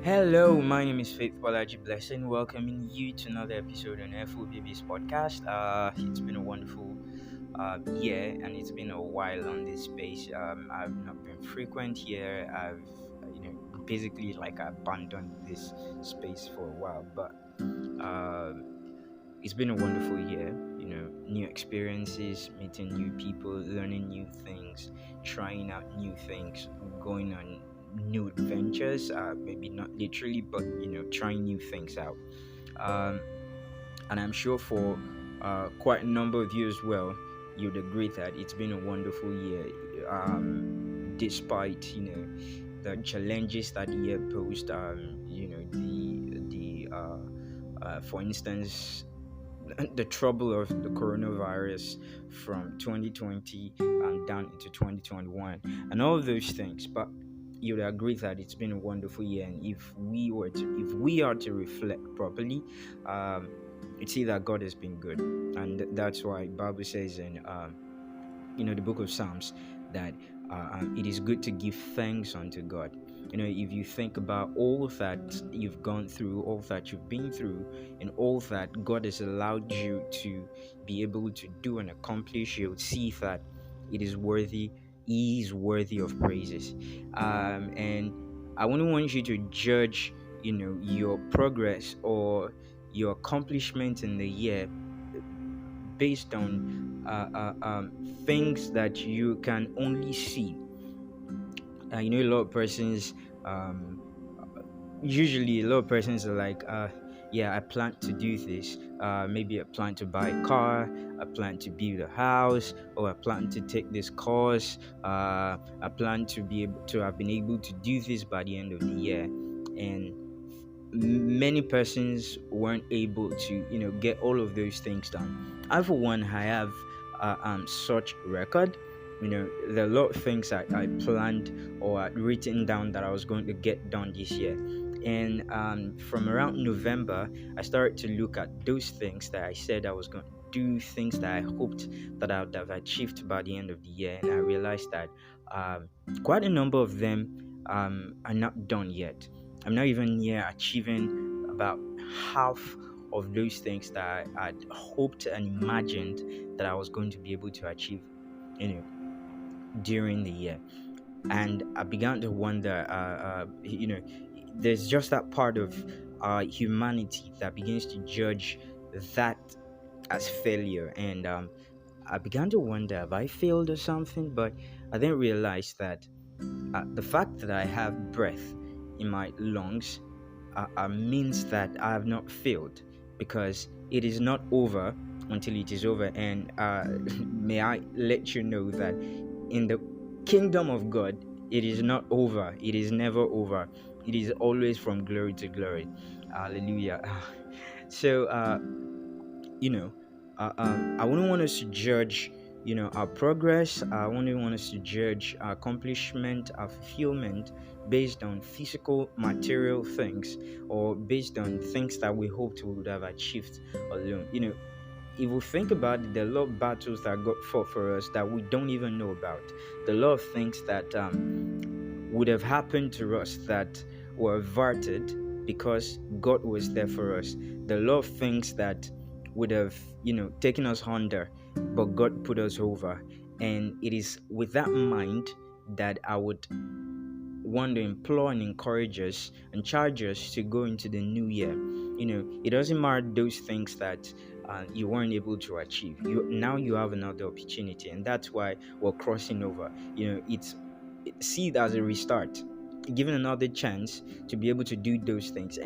Hello, my name is Faith Bolaji Blessing, welcoming you to another episode on FOBB's podcast. It's been a wonderful year, and it's been a while on this space. I've not been frequent here. Basically like abandoned this space for a while, but uh, it's been a wonderful year. New experiences, meeting new people, learning new things, trying out new things, going on new adventures. Maybe not literally, but trying new things out. Um, and I'm sure for quite a number of you as well, you'd agree that it's been a wonderful year. Despite the challenges that the year posed. For instance, the trouble of the coronavirus from 2020 and down into 2021 and all of those things. But you'd agree that it's been a wonderful year, and if we are to reflect properly, um, it's see that God has been good. And that's why Bible says in the book of Psalms that it is good to give thanks unto God. If you think about all that you've gone through, all that you've been through, and all that God has allowed you to be able to do and accomplish, you'll see that it is worthy. He is worthy of praises. And I wouldn't want you to judge, your progress or your accomplishment in the year based on things that you can only see. A lot of persons, um, usually a lot of persons are like, yeah, I plan to do this. Maybe I plan to buy a car, I plan to build a house, or I plan to take this course. I plan to be able to have been able to do this by the end of the year. And many persons weren't able to get all of those things done. I for one, I have such record. There are a lot of things I planned or I'd written down that I was going to get done this year. And from around November, I started to look at those things that I said I was going to do, things that I hoped that I would have achieved by the end of the year. And I realized that um, quite a number of them are not done yet. I'm not even near achieving about half of those things that I'd hoped and imagined that I was going to be able to achieve, you know, during the year. And I began to wonder, there's just that part of humanity that begins to judge that as failure. And I began to wonder, have I failed or something? But I didn't realize that the fact that I have breath in my lungs means that I have not failed, because it is not over until it is over. And may I let you know that in the kingdom of God, it is not over, it is never over, it is always from glory to glory. Hallelujah. So, you know, I wouldn't want us to judge, our progress. I wouldn't want us to judge our accomplishment, our fulfillment based on physical, material things, or based on things that we hoped we would have achieved alone. If we think about it, there are a lot of battles that got fought for us that we don't even know about. There are a lot of things that would have happened to us that were averted because God was there for us. There are a lot of things that would have, taken us under, but God put us over. And it is with that mind that I would want to implore and encourage us and charge us to go into the new year. It doesn't matter those things that you weren't able to achieve. You have another opportunity, and that's why we're crossing over. See it as a restart, given another chance to be able to do those things.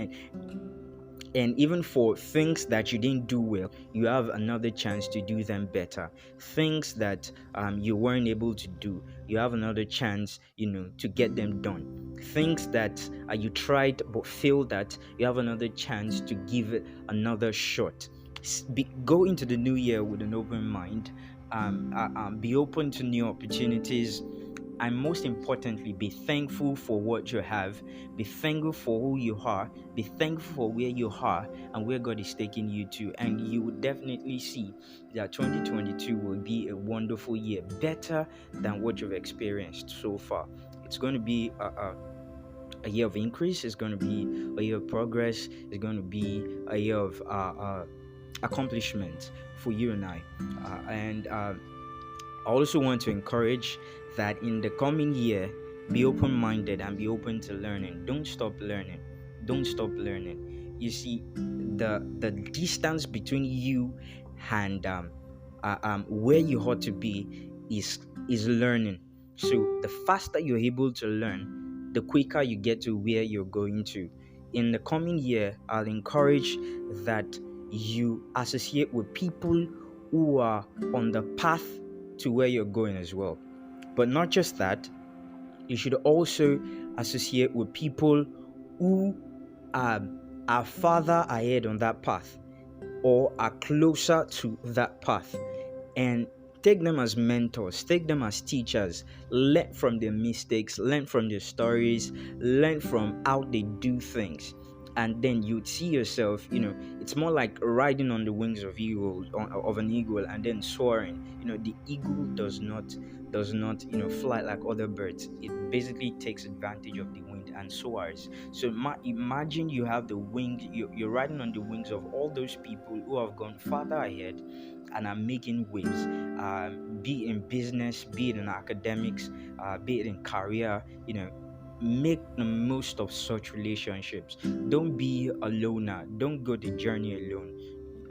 And even for things that you didn't do well, you have another chance to do them better. Things that you weren't able to do, you have another chance, to get them done. Things that you tried but failed at, you have another chance to give it another shot. Go into the new year with an open mind. Be open to new opportunities, and most importantly, be thankful for what you have. Be thankful for who you are. Be thankful for where you are and where God is taking you to. And you will definitely see that 2022 will be a wonderful year, better than what you've experienced so far. It's going to be a a year of increase. It's going to be a year of progress. It's going to be a year of accomplishment for you and I. And I also want to encourage that in the coming year, be open minded and be open to learning. Don't stop learning. Don't stop learning. You see, the distance between you and where you ought to be is learning. So the faster you're able to learn, the quicker you get to where you're going to. In the coming year, I'll encourage that you associate with people who are on the path to where you're going as well. But not just that, you should also associate with people who are farther ahead on that path or are closer to that path, and take them as mentors, take them as teachers, learn from their mistakes, learn from their stories, learn from how they do things. And then you'd see yourself, it's more like riding on the wings of an eagle, and then soaring. The eagle does not fly like other birds. It basically takes advantage of the wind and soars. So imagine you have the wings, you're riding on the wings of all those people who have gone farther ahead and are making waves, be it in business, be it in academics, be it in career. Make the most of such relationships. Don't be a loner. Don't go the journey alone.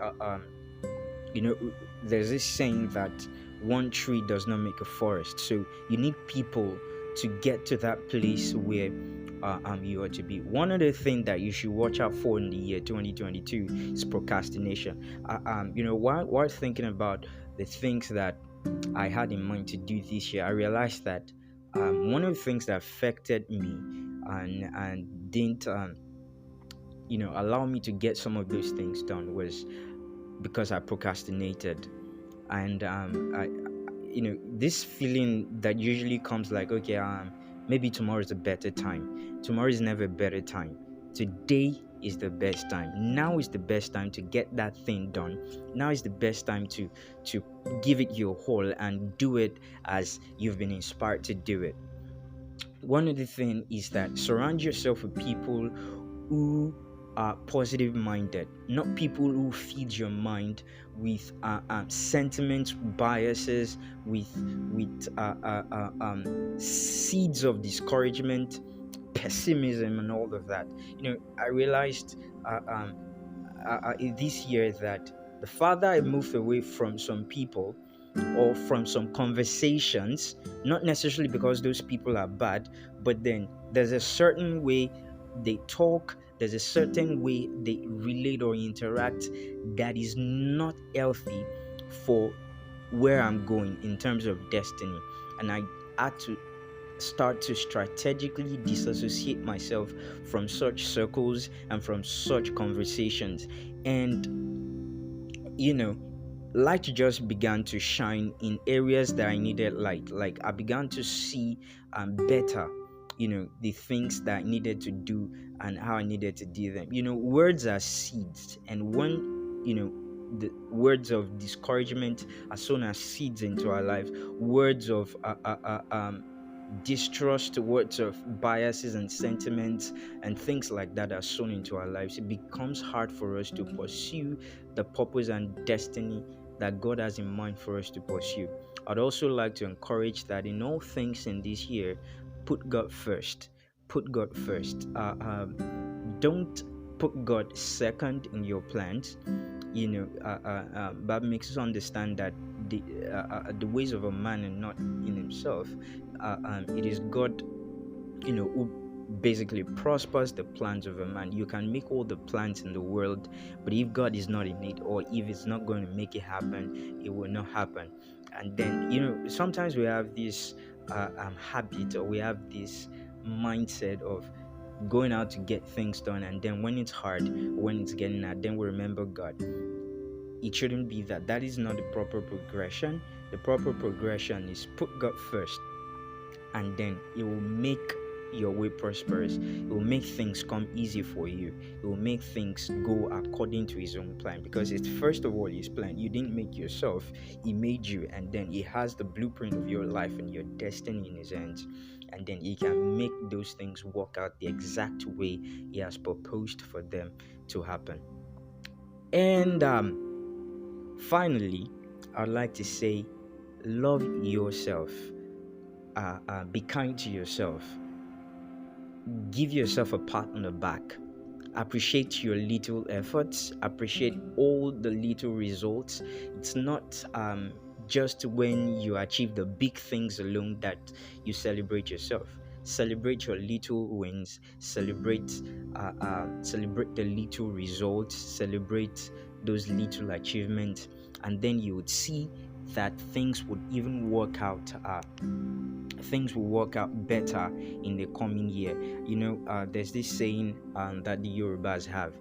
uh, um, you know there's this saying that one tree does not make a forest. So you need people to get to that place where you ought to be. One of the things that you should watch out for in the year 2022 is procrastination. While thinking about the things that I had in mind to do this year, I realized that one of the things that affected me and didn't allow me to get some of those things done was because I procrastinated. And this feeling that usually comes like, okay, maybe tomorrow is a better time. Tomorrow is never a better time. Today is the best time. Now is the best time to get that thing done. Now is the best time to give it your whole and do it as you've been inspired to do it. One of the things is that surround yourself with people who are positive minded, not people who feed your mind with sentiments, biases, with seeds of discouragement, pessimism, and all of that. I realized this year that the farther I moved away from some people or from some conversations, not necessarily because those people are bad, but then there's a certain way they talk, there's a certain way they relate or interact that is not healthy for where I'm going in terms of destiny. And I had to start to strategically disassociate myself from such circles and from such conversations. And light just began to shine in areas that I needed light. Like I began to see better, the things that I needed to do and how I needed to do them. Words are seeds, and when the words of discouragement are sown as seeds into our life, words of distrust, words of biases and sentiments and things like that are sown into our lives, it becomes hard for us to pursue the purpose and destiny that God has in mind for us to pursue. I'd also like to encourage that in all things in this year, put God first. Put God first. Don't put God second in your plans. That makes us understand that the ways of a man are not in himself. It is God, who basically prospers the plans of a man. You can make all the plans in the world, but if God is not in it, or if it's not going to make it happen, it will not happen. And then sometimes we have this habit, or we have this mindset of going out to get things done, and then when it's hard, when it's getting hard, then we remember God. It shouldn't be that. That is not the proper progression. The proper progression is put God first, and then it will make your way prosperous. It will make things come easy for you. It will make things go according to His own plan, because it's first of all His plan. You didn't make yourself, He made you, and then He has the blueprint of your life and your destiny in His hands. And then He can make those things work out the exact way He has proposed for them to happen. And finally, I'd like to say, love yourself. Be kind to yourself. Give yourself a pat on the back. Appreciate your little efforts. Appreciate all the little results. It's not just when you achieve the big things alone that you celebrate yourself. Celebrate your little wins. Celebrate the little results. Celebrate those little achievements, and then you would see that things would even work out. Things will work out better in the coming year. There's this saying that the Yorubas have,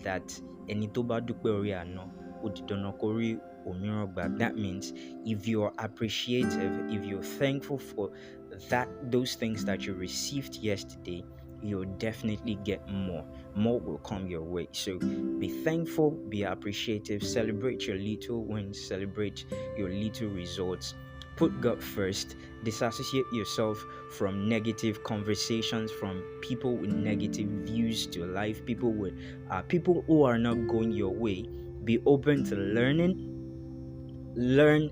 that "Ẹni tó bá dúpẹ́ orí àná, ó di dandan kó rí òmíràn gbà." That means if you're appreciative, if you're thankful for those things that you received yesterday, you'll definitely get more. More will come your way. So be thankful, be appreciative, celebrate your little wins, celebrate your little results. Put God first. Disassociate yourself from negative conversations, from people with negative views to life, people who are not going your way. Be open to learning. Learn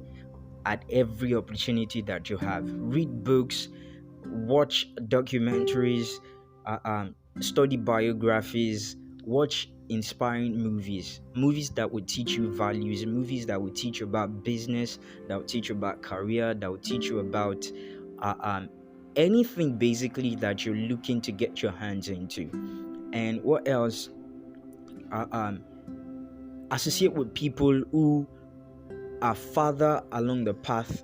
at every opportunity that you have. Read books, watch documentaries, study biographies, watch inspiring movies that would teach you values, movies that would teach you about business, that would teach you about career, that would teach you about anything basically that you're looking to get your hands into. And what else? Associate with people who are farther along the path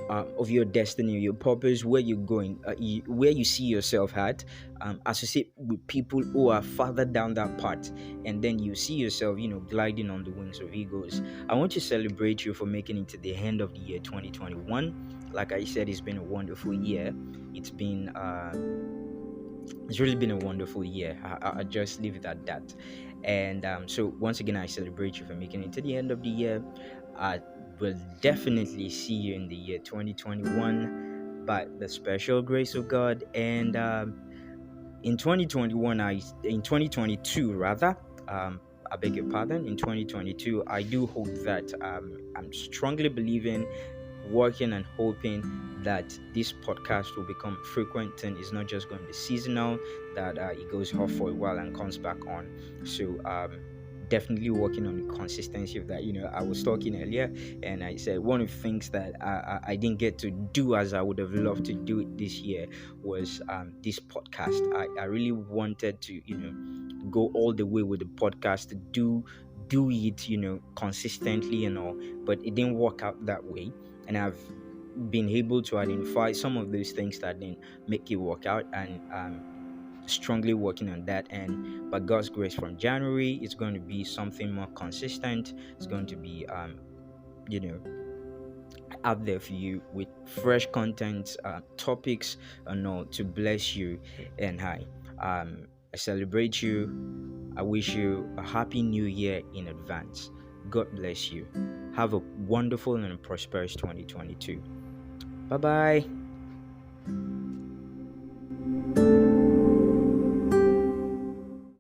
of your destiny, your purpose, where you're going, where you see yourself at. Associate with people who are farther down that path, and then you see yourself, gliding on the wings of eagles. I want to celebrate you for making it to the end of the year 2021. Like I said, it's been a wonderful year. It's really been a wonderful year. I just leave it at that. And so once again, I celebrate you for making it to the end of the year. I will definitely see you in the year 2021 by the special grace of God. And in 2022 rather, I beg your pardon, in 2022, I do hope that I'm strongly believing, working and hoping that this podcast will become frequent and it's not just going to be seasonal, that it goes off for a while and comes back on. So definitely working on the consistency of that. I was talking earlier and I said one of the things that I didn't get to do as I would have loved to do it this year was this podcast. I really wanted to go all the way with the podcast, to do it consistently and all, but it didn't work out that way. And I've been able to identify some of those things that didn't make it work out, and strongly working on that. And by God's grace, from January, it's going to be something more consistent. It's going to be out there for you with fresh content, topics and all, to bless you. And I celebrate you. I wish you a happy new year in advance. God bless you. Have a wonderful and prosperous 2022. Bye bye.